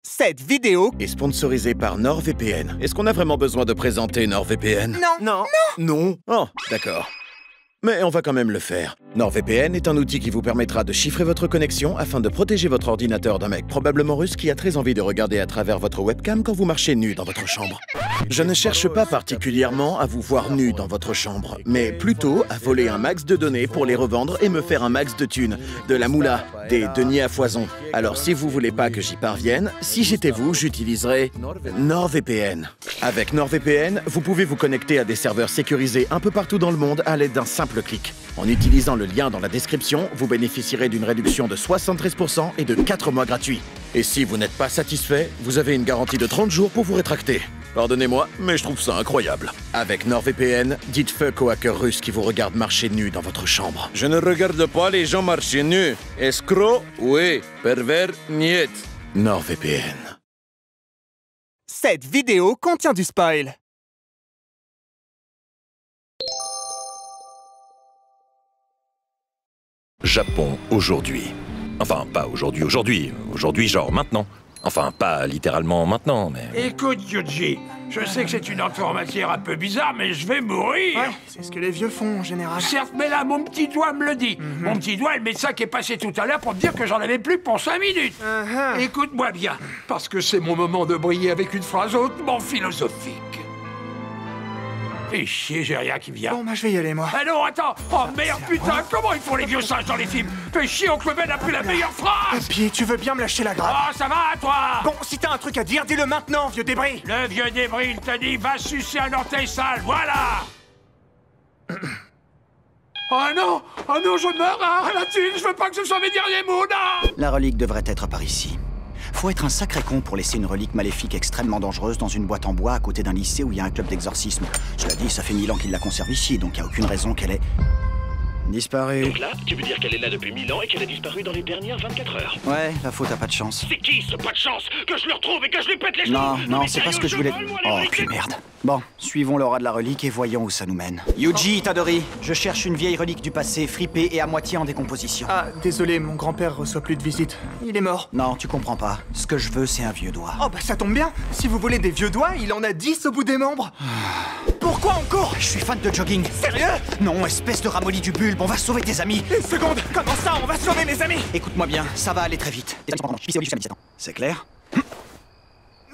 Cette vidéo est sponsorisée par NordVPN. Est-ce qu'on a vraiment besoin de présenter NordVPN? Non. Non. Oh, d'accord. Mais on va quand même le faire. NordVPN est un outil qui vous permettra de chiffrer votre connexion afin de protéger votre ordinateur d'un mec probablement russe qui a très envie de regarder à travers votre webcam quand vous marchez nu dans votre chambre. Je ne cherche pas particulièrement à vous voir nu dans votre chambre, mais plutôt à voler un max de données pour les revendre et me faire un max de thunes, de la moula, des deniers à foison. Alors si vous voulez pas que j'y parvienne, si j'étais vous, j'utiliserais NordVPN. Avec NordVPN, vous pouvez vous connecter à des serveurs sécurisés un peu partout dans le monde à l'aide d'un simple clic. En utilisant le lien dans la description, vous bénéficierez d'une réduction de 73% et de 4 mois gratuits. Et si vous n'êtes pas satisfait, vous avez une garantie de 30 jours pour vous rétracter. Pardonnez-moi, mais je trouve ça incroyable. Avec NordVPN, dites fuck aux hackers russes qui vous regardent marcher nu dans votre chambre. Je ne regarde pas les gens marcher nus. Escroc, oui. Pervers, niet. NordVPN. Cette vidéo contient du spoil. Japon aujourd'hui. Enfin, pas aujourd'hui, genre maintenant. Enfin, pas littéralement maintenant, mais... Écoute, Yuji, je sais que c'est une entrée en matière un peu bizarre, mais je vais mourir. Ouais, c'est ce que les vieux font en général. Certes, mais là, mon petit doigt me le dit. Mon petit doigt, le médecin qui est passé tout à l'heure pour me dire que j'en avais plus pour 5 minutes. Écoute-moi bien, parce que c'est mon moment de briller avec une phrase hautement philosophique. Fais chier, j'ai rien qui vient. Bon, bah je vais y aller, moi. Ah non, attends. Oh merde, putain, comment ils font les vieux singes dans les films? Fais chier, Oncle Ben a pris la meilleure phrase. Puis, tu veux bien me lâcher la grappe? Oh, ça va, toi? Bon, si t'as un truc à dire, dis-le maintenant, vieux débris. Le vieux débris, il t'a dit, va sucer un orteil sale, voilà. Oh non, je meurs, hein, la thune, je veux pas que ce soit mes derniers mots, non. La relique devrait être par ici. Faut être un sacré con pour laisser une relique maléfique extrêmement dangereuse dans une boîte en bois à côté d'un lycée où il y a un club d'exorcisme. Cela dit, ça fait 1000 ans qu'il la conserve ici, donc il n'y a aucune raison qu'elle ait... disparu. Donc là, tu veux dire qu'elle est là depuis 1000 ans et qu'elle a disparu dans les dernières 24 heures? Ouais, la faute a pas de chance. C'est qui ce pas de chance? Que je le retrouve et que je lui pète les genoux? Non, c'est pas ce que je voulais... Oh, puis merde. Bon, suivons l'aura de la relique et voyons où ça nous mène. Yuji Itadori, je cherche une vieille relique du passé, fripée et à moitié en décomposition. Ah, désolé, mon grand-père reçoit plus de visites. Il est mort. Non, tu comprends pas. Ce que je veux, c'est un vieux doigt. Oh, bah ça tombe bien. Si vous voulez des vieux doigts, il en a 10 au bout des membres. Pourquoi on court? Je suis fan de jogging. Sérieux? Non, espèce de ramolli du bulbe, on va sauver tes amis. Une seconde. Comment ça, on va sauver mes amis? Écoute-moi bien, ça va aller très vite. C'est clair?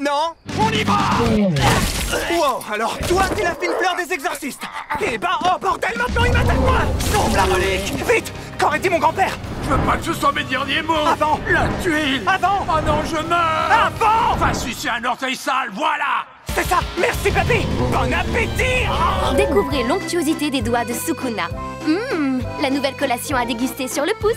Non, on y va. Wow, alors toi, t'es la fine fleur des exorcistes. Eh ben, oh bordel, maintenant il m'attaque moi. Sauve la relique. Vite, qu'aurait dit mon grand-père? Je veux pas que ce soit mes derniers mots. Avant. La tuile. Avant. Oh non, je meurs. Avant. Va sucer un orteil sale, voilà. C'est ça. Merci, papy. Bon appétit. Découvrez l'onctuosité des doigts de Sukuna. La nouvelle collation à déguster sur le pouce.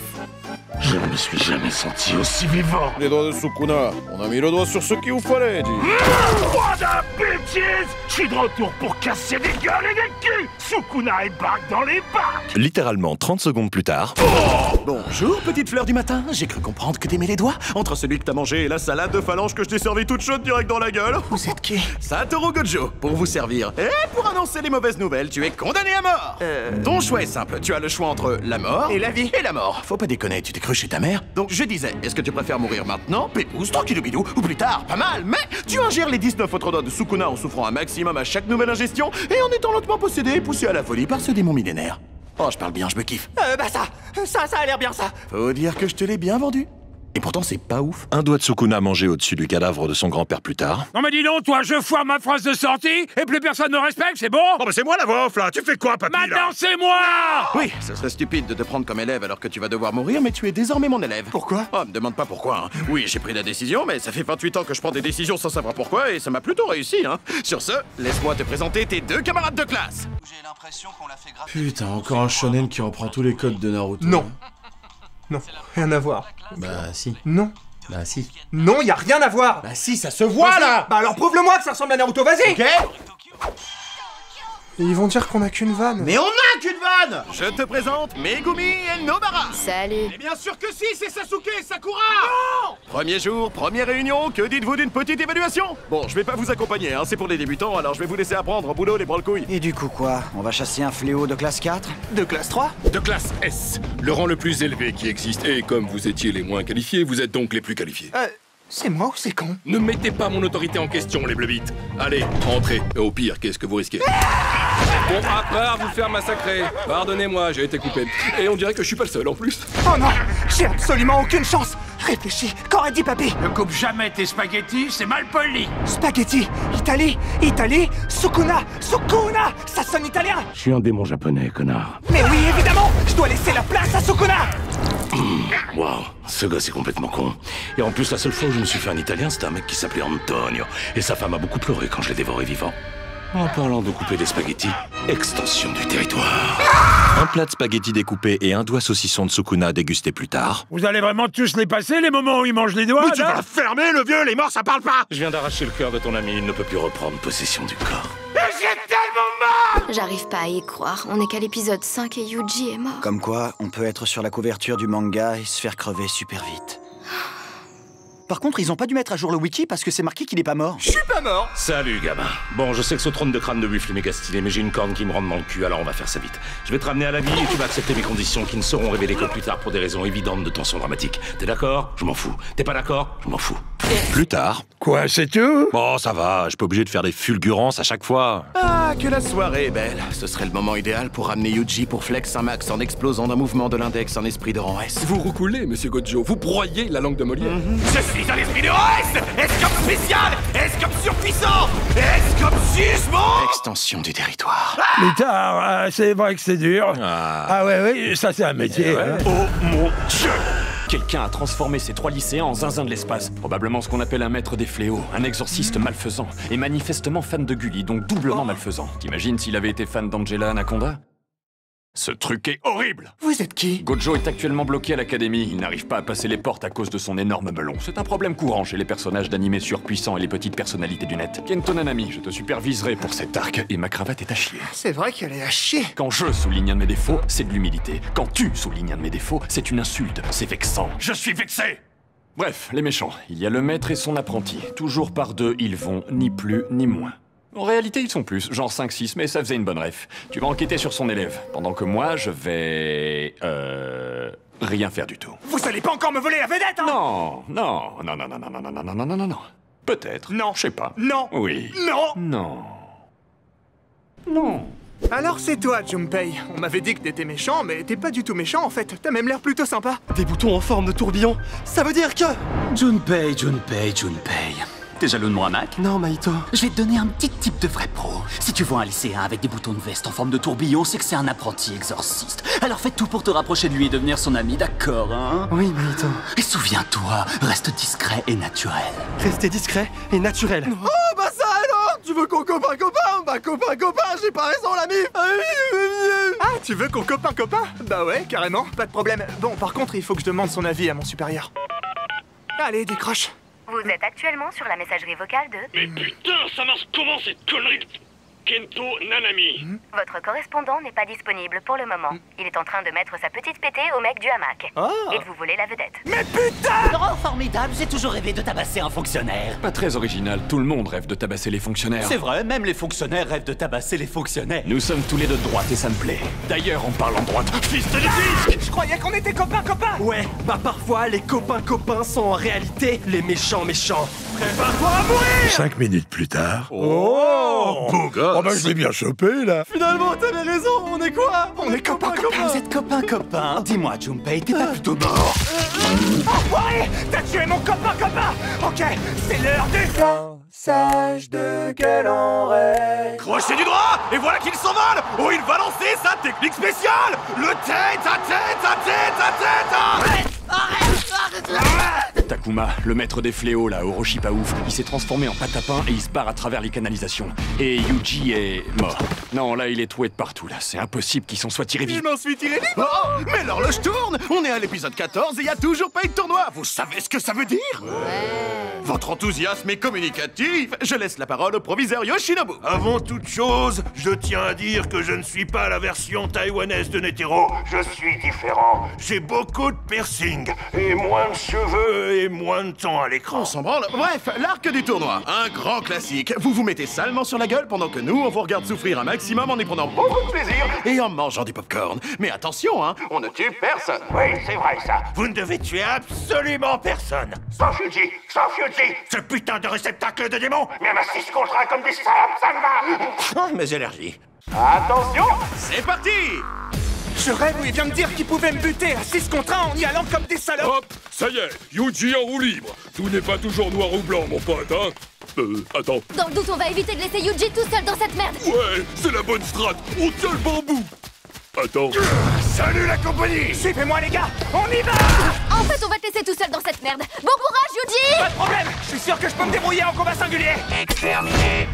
Je ne me suis jamais senti aussi vivant. Les doigts de Sukuna, on a mis le doigt sur ce qu'il vous fallait, dis. What a bitches! Je suis de retour pour casser des gueules et des culs. Sukuna est back dans les bacs. Littéralement 30 secondes plus tard... Bonjour, petite fleur du matin. J'ai cru comprendre que t'aimais les doigts. Entre celui que t'as mangé et la salade de phalange que je t'ai servi toute chaude direct dans la gueule. Vous êtes qui? Satoru Gojo, pour vous servir. Et pour annoncer les mauvaises nouvelles, tu es condamné à mort. Ton choix est simple. Tu as le choix entre la mort... Et la vie. Et la mort. Faut pas déconner, tu t'es cru chez ta mère. Donc je disais, est-ce que tu préfères mourir maintenant, pépouze, tranquillou-bidou, ou plus tard, pas mal, mais tu ingères les 19 autres doigts de Sukuna en souffrant un maximum à chaque nouvelle ingestion et en étant lentement possédé et poussé à la folie par ce démon millénaire. Oh, je parle bien, je me kiffe. Bah ça a l'air bien ça. Faut dire que je te l'ai bien vendu. Et pourtant, c'est pas ouf. Un doigt de Sukuna mangé au-dessus du cadavre de son grand-père plus tard. Non mais dis donc, toi, je foire ma phrase de sortie et plus personne me respecte, c'est bon? Oh, mais c'est moi la voix off, là. Tu fais quoi, papy, là? Maintenant, c'est moi! Oui, ce serait stupide de te prendre comme élève alors que tu vas devoir mourir, mais tu es désormais mon élève. Pourquoi? Oh, me demande pas pourquoi, hein. Oui, j'ai pris la décision, mais ça fait 28 ans que je prends des décisions sans savoir pourquoi, et ça m'a plutôt réussi, hein. Sur ce, laisse-moi te présenter tes 2 camarades de classe. J'ai l'impression qu'on l'a fait grave. Putain, encore un shonen qui reprend tous les codes de Naruto. Non. Non, rien à voir. Bah si. Non. Bah si. Non, y a rien à voir. Bah si, ça se voit là. Bah alors prouve-le-moi que ça ressemble à Naruto, vas-y. Ok? Et ils vont dire qu'on a qu'une vanne. Mais on a qu'une vanne! Je te présente Megumi et Nobara. Salut. Et bien sûr que si, c'est Sasuke et Sakura. Non! Premier jour, première réunion, que dites-vous d'une petite évaluation? Bon, je vais pas vous accompagner, hein, c'est pour les débutants, alors je vais vous laisser apprendre au boulot les branle-couilles. Et du coup quoi? On va chasser un fléau de classe 4? De classe 3? De classe S, le rang le plus élevé qui existe. Et comme vous étiez les moins qualifiés, vous êtes donc les plus qualifiés. C'est moi ou c'est con? Ne mettez pas mon autorité en question, les bleubites. Allez, entrez. Et au pire, qu'est-ce que vous risquez? Bon, à part vous faire massacrer. Pardonnez-moi, j'ai été coupé. Et on dirait que je suis pas le seul en plus. Oh non, j'ai absolument aucune chance. Réfléchis, qu'aurait dit papy? Ne coupe jamais tes spaghettis, c'est mal poli. Spaghetti, Italie, Sukuna, ça sonne italien. Je suis un démon japonais, connard. Mais oui, évidemment, je dois laisser la place à Sukuna. Waouh, ce gars c'est complètement con. Et en plus, la seule fois où je me suis fait un italien, c'était un mec qui s'appelait Antonio. Et sa femme a beaucoup pleuré quand je l'ai dévoré vivant. En parlant de couper des spaghettis, extension du territoire. Un plat de spaghettis découpés et un doigt saucisson de Sukuna dégusté plus tard. Vous allez vraiment tous les passer, les moments où il mange les doigts? Mais tu vas la fermer, le vieux, les morts, ça parle pas. Je viens d'arracher le cœur de ton ami, il ne peut plus reprendre possession du corps. J'ai tellement mal. J'arrive pas à y croire. On est qu'à l'épisode 5 et Yuji est mort. Comme quoi, on peut être sur la couverture du manga et se faire crever super vite. Par contre, ils ont pas dû mettre à jour le wiki parce que c'est marqué qu'il est pas mort. Je suis pas mort. Salut, gamin. Bon, je sais que ce trône de crâne de buffle est méga stylé, mais j'ai une corne qui me rentre dans le cul, alors on va faire ça vite. Je vais te ramener à la vie et tu vas accepter mes conditions qui ne seront révélées que plus tard pour des raisons évidentes de tension dramatique. T'es d'accord? Je m'en fous. T'es pas d'accord? Je m'en fous. Plus tard. Quoi, c'est tout? Bon, ça va, je suis pas obligé de faire des fulgurances à chaque fois. Ah, que la soirée est belle. Ce serait le moment idéal pour ramener Yuji pour flex un max en explosant d'un mouvement de l'index en esprit de rang S. Vous roucoulez, monsieur Gojo. Vous broyez la langue de Molière. Je suis un esprit de S. S comme spécial. S comme surpuissant. S comme jugement. Extension du territoire. Plus tard, c'est vrai que c'est dur. Ah ouais, ça c'est un métier. Oh mon Dieu! Quelqu'un a transformé ces 3 lycéens en zinzin de l'espace. Probablement ce qu'on appelle un maître des fléaux, un exorciste malfaisant. Et manifestement fan de Gulli, donc doublement malfaisant. T'imagines s'il avait été fan d'Angela Anaconda? Ce truc est horrible! Vous êtes qui? Gojo est actuellement bloqué à l'académie. Il n'arrive pas à passer les portes à cause de son énorme melon. C'est un problème courant chez les personnages d'animés surpuissants et les petites personnalités du net. Kento Nanami, je te superviserai pour cet arc. Et ma cravate est à chier. C'est vrai qu'elle est à chier. Quand je souligne un de mes défauts, c'est de l'humilité. Quand tu soulignes un de mes défauts, c'est une insulte. C'est vexant. Je suis vexé! Bref, les méchants. Il y a le maître et son apprenti. Toujours par deux, ils vont ni plus ni moins. En réalité, ils sont plus, genre 5-6, mais ça faisait une bonne ref. Tu vas enquêter sur son élève, pendant que moi, je vais... rien faire du tout. Vous allez pas encore me voler la vedette, hein? Non. Peut-être. Non. Je sais pas. Non. Oui. Non. Non. Alors c'est toi, Junpei. On m'avait dit que t'étais méchant, mais t'es pas du tout méchant en fait. T'as même l'air plutôt sympa. Des boutons en forme de tourbillon, ça veut dire que... Junpei. T'es jaloux de moi, Mac? Non, Maito. Je vais te donner un petit type de vrai pro. Si tu vois un lycéen avec des boutons de veste en forme de tourbillon, c'est que c'est un apprenti exorciste. Alors fais tout pour te rapprocher de lui et devenir son ami, d'accord, hein? Oui, Maito. Et souviens-toi, reste discret et naturel. Restez discret et naturel. Oh, bah ça alors! Tu veux qu'on copain? Bah copain, j'ai pas raison, l'ami! Ah, tu veux qu'on copain? Bah ouais, carrément, pas de problème. Bon, par contre, il faut que je demande son avis à mon supérieur. Allez, décroche. Vous êtes actuellement sur la messagerie vocale de... Mais putain, ça marche comment cette connerie de... Kento Nanami? Votre correspondant n'est pas disponible pour le moment. Il est en train de mettre sa petite pétée au mec du hamac. Et de vous voler la vedette. Mais putain! Oh, formidable, j'ai toujours rêvé de tabasser un fonctionnaire. Pas très original, tout le monde rêve de tabasser les fonctionnaires. C'est vrai, même les fonctionnaires rêvent de tabasser les fonctionnaires. Nous sommes tous les deux de droite et ça me plaît. D'ailleurs, en parlant de droite, fils de disque! Je croyais qu'on était copains. Ouais, bah parfois, les copains sont en réalité les méchants. Prépare-toi à mourir! 5 minutes plus tard. Oh, beau gosse. Oh bah je l'ai bien chopé là. Finalement, t'avais raison, on est quoi? On est copains. Vous êtes copains. Dis-moi, Junpei, t'es pas plutôt mort? Enfoiré! T'as tué mon copain! Ok, c'est l'heure du passage de quel en rêve. Crochet du droit, et voilà qu'il s'envole! Oh, il va lancer sa technique spéciale! Le tête à tête! Takuma, le maître des fléaux là, Orochi pas ouf, il s'est transformé en pâte à pain et il se barre à travers les canalisations. Et Yuji est mort. Non, là il est troué de partout là, c'est impossible qu'il s'en soit tiré vivant. Je m'en suis tiré vivant! Oh, mais l'horloge tourne! On est à l'épisode 14 et y a toujours pas eu de tournoi! Vous savez ce que ça veut dire? Ouais. Votre enthousiasme est communicatif. Je laisse la parole au proviseur Yoshinobu. Avant toute chose, je tiens à dire que je ne suis pas la version taïwanaise de Netero. Je suis différent. J'ai beaucoup de piercings, et moins de cheveux, et moins de temps à l'écran. On s'en branle. Bref, l'arc du tournoi. Un grand classique. Vous vous mettez salement sur la gueule pendant que nous, on vous regarde souffrir un maximum en y prenant beaucoup de plaisir et en mangeant du popcorn. Mais attention, hein, on ne tue personne. Oui, c'est vrai ça. Vous ne devez tuer absolument personne. Sans Fuji, ce putain de réceptacle de démons. Même à 6 contre 1 comme des salopes, ça me va. Mes allergies. Attention, c'est parti. Je rêve où il vient me dire qu'il pouvait me buter à 6 contre 1 en y allant comme des salopes. Hop, ça y est, Yuji en roue libre. Tout n'est pas toujours noir ou blanc, mon pote, hein. Attends. Dans le doute, on va éviter de laisser Yuji tout seul dans cette merde. Ouais, c'est la bonne strat. On tient le bambou. Attends. Salut la compagnie. Suivez-moi les gars, on y va. En fait, on va te laisser tout seul dans cette merde. Bon courage, Yuji. Pas de problème, je suis sûr que je peux me débrouiller en combat singulier. Exterminé.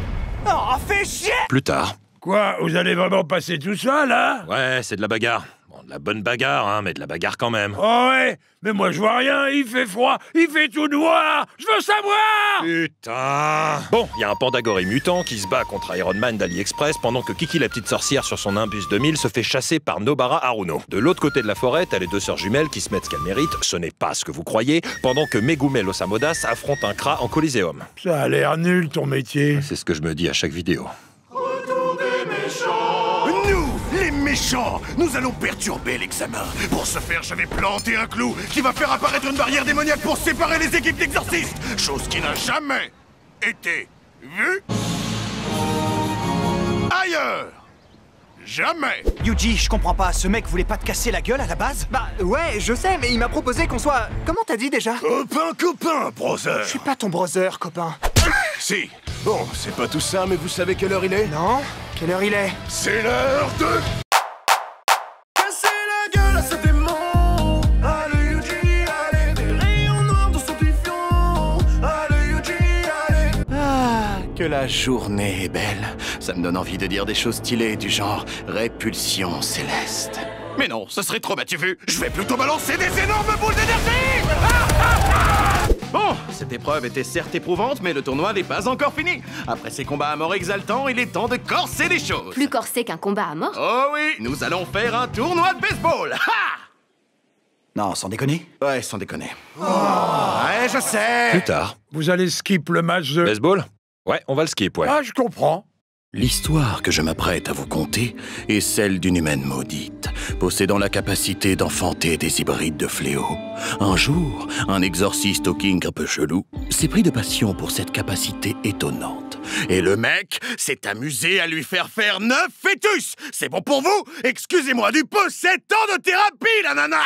Oh, fais chier. Plus tard. Quoi, vous allez vraiment passer tout ça, là? Ouais, c'est de la bagarre. Bon, de la bonne bagarre, hein, mais de la bagarre quand même. Oh ouais, mais moi je vois rien, il fait froid, il fait tout noir. Je veux savoir. Putain. Bon, il y a un pandagoré mutant qui se bat contre Iron Man d'AliExpress pendant que Kiki la petite sorcière sur son Nimbus 2000 se fait chasser par Nobara Haruno. De l'autre côté de la forêt, t'as les deux sœurs jumelles qui se mettent ce qu'elles méritent, ce n'est pas ce que vous croyez, pendant que Megumi Losamodas affronte un Kra en Coliseum. Ça a l'air nul ton métier. C'est ce que je me dis à chaque vidéo. Nous, les méchants, nous allons perturber l'examen. Pour ce faire, je vais planter un clou qui va faire apparaître une barrière démoniaque pour séparer les équipes d'exorcistes. Chose qui n'a jamais été vue ailleurs. Jamais. Yuji, je comprends pas, ce mec voulait pas te casser la gueule à la base? Bah ouais, je sais, mais il m'a proposé qu'on soit... Comment t'as dit déjà? Copain, brother. Je suis pas ton brother, copain. Si. Bon, c'est pas tout ça, mais vous savez quelle heure il est? Non? Quelle heure il est? C'est l'heure de... casser la gueule à ce démon. Allez Yuji, allez, des rayons noirs de sautifiant. Allez Yuji, allez. Ah, que la journée est belle. Ça me donne envie de dire des choses stylées du genre répulsion céleste. Mais non, ce serait trop battu vu. Je vais plutôt balancer des énormes boules d'énergie. Bon, cette épreuve était certes éprouvante, mais le tournoi n'est pas encore fini. Après ces combats à mort exaltants, il est temps de corser les choses. Plus corsé qu'un combat à mort? Oh oui, nous allons faire un tournoi de baseball. Ha! Non, sans déconner. Ouais, sans déconner. Ouais, je sais. Plus tard. Vous allez skip le match de... Baseball? Ouais, on va le skip, ouais. Ah, je comprends. L'histoire que je m'apprête à vous conter est celle d'une humaine maudite, possédant la capacité d'enfanter des hybrides de fléaux. Un jour, un exorciste au king un peu chelou s'est pris de passion pour cette capacité étonnante. Et le mec s'est amusé à lui faire 9 fœtus. C'est bon pour vous? Excusez-moi du peu, 7 ans de thérapie, la nana!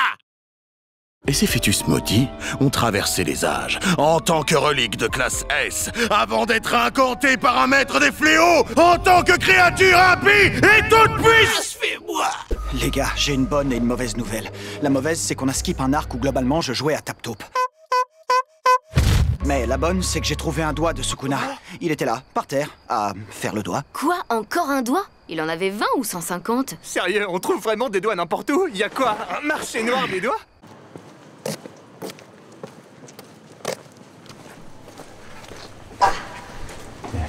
Et ces fœtus maudits ont traversé les âges en tant que reliques de classe S, avant d'être incantés par un maître des fléaux en tant que créature impie et toute puissante. Fais-moi. Les gars, j'ai une bonne et une mauvaise nouvelle. La mauvaise, c'est qu'on a skip un arc où globalement je jouais à tap-taupe. Mais la bonne, c'est que j'ai trouvé un doigt de Sukuna. Il était là, par terre, à faire le doigt. Quoi? Encore un doigt? Il en avait 20 ou 150? Sérieux, on trouve vraiment des doigts n'importe où? Y a quoi? Un marché noir des doigts?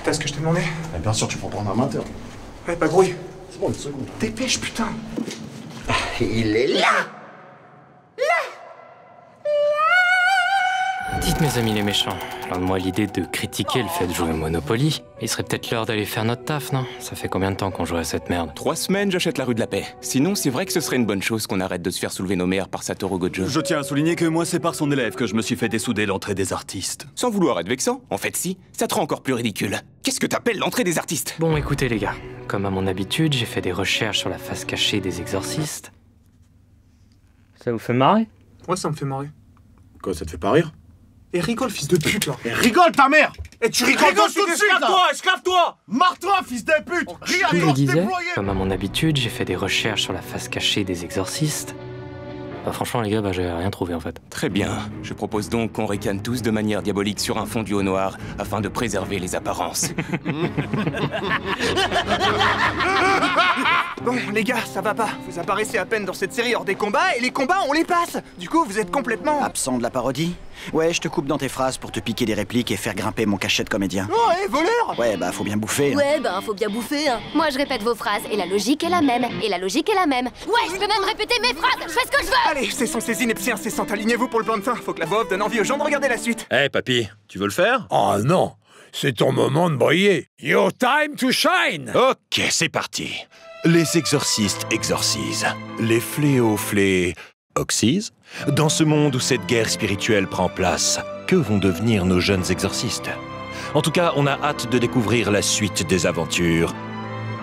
T'as ce que je t'ai demandé? Bien sûr, tu peux prendre un matin. Ouais, pas grouille. C'est bon, une seconde. Dépêche, putain. Il est là. Dites mes amis les méchants, loin de moi l'idée de critiquer le fait de jouer au Monopoly. Il serait peut-être l'heure d'aller faire notre taf, non? Ça fait combien de temps qu'on joue à cette merde? 3 semaines, j'achète la rue de la Paix. Sinon, c'est vrai que ce serait une bonne chose qu'on arrête de se faire soulever nos mères par Satoru Gojo. Je tiens à souligner que moi, c'est par son élève que je me suis fait dessouder l'entrée des artistes. Sans vouloir être vexant, en fait si, ça te rend encore plus ridicule. Qu'est-ce que t'appelles l'entrée des artistes? Bon, écoutez les gars, comme à mon habitude, j'ai fait des recherches sur la face cachée des exorcistes. Ça vous fait marrer? Ouais, ça me fait marrer. Quoi, ça te fait pas rire? Et rigole, fils de pute, là. Et rigole, ta mère! Et tu rigoles tout de suite, là! Esclave-toi! Marre-toi, fils de pute! Je le disais, comme à mon habitude, j'ai fait des recherches sur la face cachée des exorcistes. Bah franchement les gars, j'ai rien trouvé en fait. Très bien, je propose donc qu'on ricane tous de manière diabolique sur un fond du haut noir, afin de préserver les apparences. Bon, les gars, ça va pas. Vous apparaissez à peine dans cette série hors des combats, et les combats, on les passe. Du coup, vous êtes complètement... Absent de la parodie? Ouais, je te coupe dans tes phrases pour te piquer des répliques et faire grimper mon cachet de comédien. Oh, hé, voleur! Ouais, bah faut bien bouffer. Hein. Ouais, ben faut bien bouffer, hein. Moi, je répète vos phrases, et la logique est la même. Et la logique est la même. Ouais, je peux même répéter mes phrases, je fais ce que je veux! Allez, cessons ces inepties incessantes, alignez-vous pour le plan de fin. Faut que la voix off donne envie aux gens de regarder la suite. Eh, papy, tu veux le faire? Oh non, c'est ton moment de briller. Your time to shine! Ok, c'est parti. Les exorcistes exorcisent. Les fléaux oxysent. Dans ce monde où cette guerre spirituelle prend place, que vont devenir nos jeunes exorcistes? En tout cas, on a hâte de découvrir la suite des aventures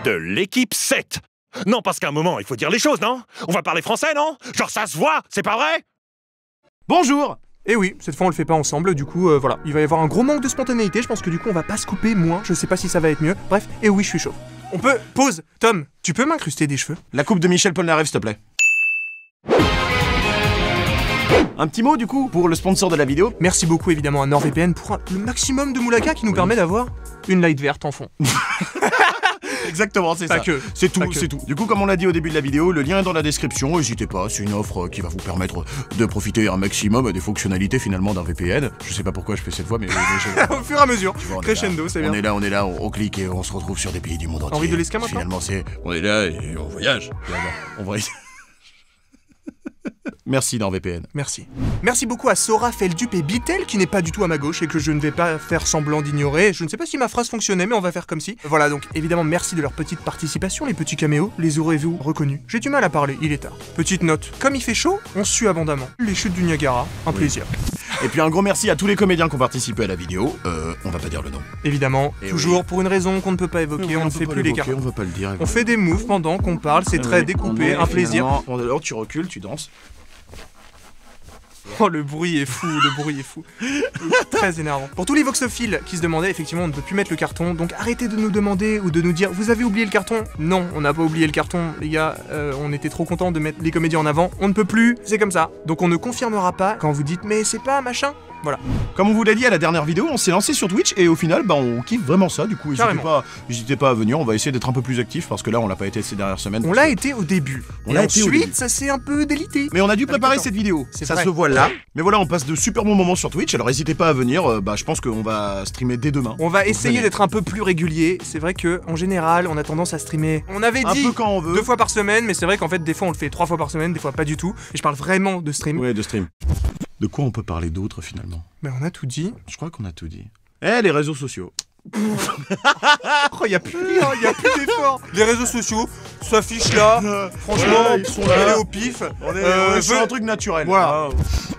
de l'équipe 7. Non, parce qu'à un moment, il faut dire les choses, non? On va parler français, non? Genre ça se voit, c'est pas vrai? Bonjour! Et oui, cette fois on le fait pas ensemble, du coup voilà. Il va y avoir un gros manque de spontanéité, je pense que du coup on va pas se couper moins, je sais pas si ça va être mieux. Bref, et oui, je suis chaud. On peut... Pause! Tom, tu peux m'incruster des cheveux? La coupe de Michel Polnareff, s'il te plaît. Un petit mot du coup pour le sponsor de la vidéo. Merci beaucoup évidemment à NordVPN pour le maximum de moulaka qui nous permet d'avoir une light verte en fond. Exactement, c'est ça. Que. C'est tout, c'est tout. Du coup, comme on l'a dit au début de la vidéo, le lien est dans la description, n'hésitez pas, c'est une offre qui va vous permettre de profiter un maximum des fonctionnalités finalement d'un VPN. Je sais pas pourquoi je fais cette voix, mais au fur et à mesure, crescendo, c'est bien. On est là, on clique et on se retrouve sur des pays du monde entier. Henri de Lesquin maintenant. Finalement, on est là et on voyage. On voyage. Merci NordVPN. Merci. Merci beaucoup à Sora, Feldup et Bitel qui n'est pas du tout à ma gauche et que je ne vais pas faire semblant d'ignorer. Je ne sais pas si ma phrase fonctionnait, mais on va faire comme si. Voilà, donc évidemment merci de leur petite participation, les petits caméos, les aurez-vous reconnus. J'ai du mal à parler, il est tard. Petite note, comme il fait chaud, on sue abondamment. Les chutes du Niagara, un plaisir. Et puis un gros merci à tous les comédiens qui ont participé à la vidéo. On va pas dire le nom. Évidemment, et toujours pour une raison qu'on ne peut pas évoquer, on ne fait plus les cartes. On va pas le dire. On fait des moves pendant qu'on parle, c'est très découpé, un plaisir. Alors tu recules, tu danses. Oh, le bruit est fou, le bruit est fou. Très énervant. Pour tous les voxophiles qui se demandaient, effectivement, on ne peut plus mettre le carton, donc arrêtez de nous demander ou de nous dire « Vous avez oublié le carton ?» Non, on n'a pas oublié le carton, les gars, on était trop contents de mettre les comédiens en avant, on ne peut plus, c'est comme ça. Donc on ne confirmera pas quand vous dites « Mais c'est pas machin ?» Voilà. Comme on vous l'a dit à la dernière vidéo, on s'est lancé sur Twitch et au final, on kiffe vraiment ça. Du coup, n'hésitez pas à venir. On va essayer d'être un peu plus actifs parce que là, on l'a pas été ces dernières semaines. On l'a été au début. Et ensuite, ça s'est un peu délité. Mais on a dû préparer cette vidéo. Ça se voit là. Mais voilà, on passe de super bons moments sur Twitch. Alors n'hésitez pas à venir. Je pense qu'on va streamer dès demain. On va essayer d'être un peu plus régulier. C'est vrai que en général, on a tendance à streamer. On avait dit un peu quand on veut. 2 fois par semaine, mais c'est vrai qu'en fait, des fois, on le fait 3 fois par semaine, des fois pas du tout. Et je parle vraiment de stream. Ouais, de stream. De quoi on peut parler d'autre finalement? Mais on a tout dit. Je crois qu'on a tout dit. Les réseaux sociaux. Oh, y a plus rien, y a plus d'efforts. Les réseaux sociaux s'affichent là. Franchement, ils sont là au pif. On est sur un truc naturel. Voilà.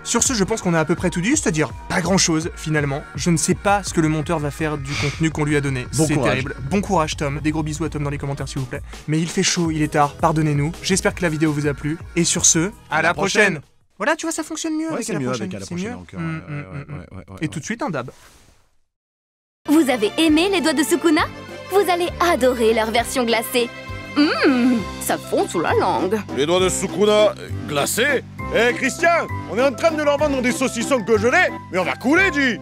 Sur ce, je pense qu'on a à peu près tout dit, c'est-à-dire pas grand-chose finalement. Je ne sais pas ce que le monteur va faire du contenu qu'on lui a donné. C'est terrible. Bon courage Tom. Des gros bisous à Tom dans les commentaires s'il vous plaît. Mais il fait chaud, il est tard. Pardonnez-nous. J'espère que la vidéo vous a plu. Et sur ce, à la prochaine. Voilà, tu vois, ça fonctionne mieux avec la prochaine. Et tout de suite un dab. Vous avez aimé les doigts de Sukuna? Vous allez adorer leur version glacée. Ça fond sous la langue. Les doigts de Sukuna glacés? Christian, on est en train de leur vendre des saucissons congelés, mais on va couler, dis!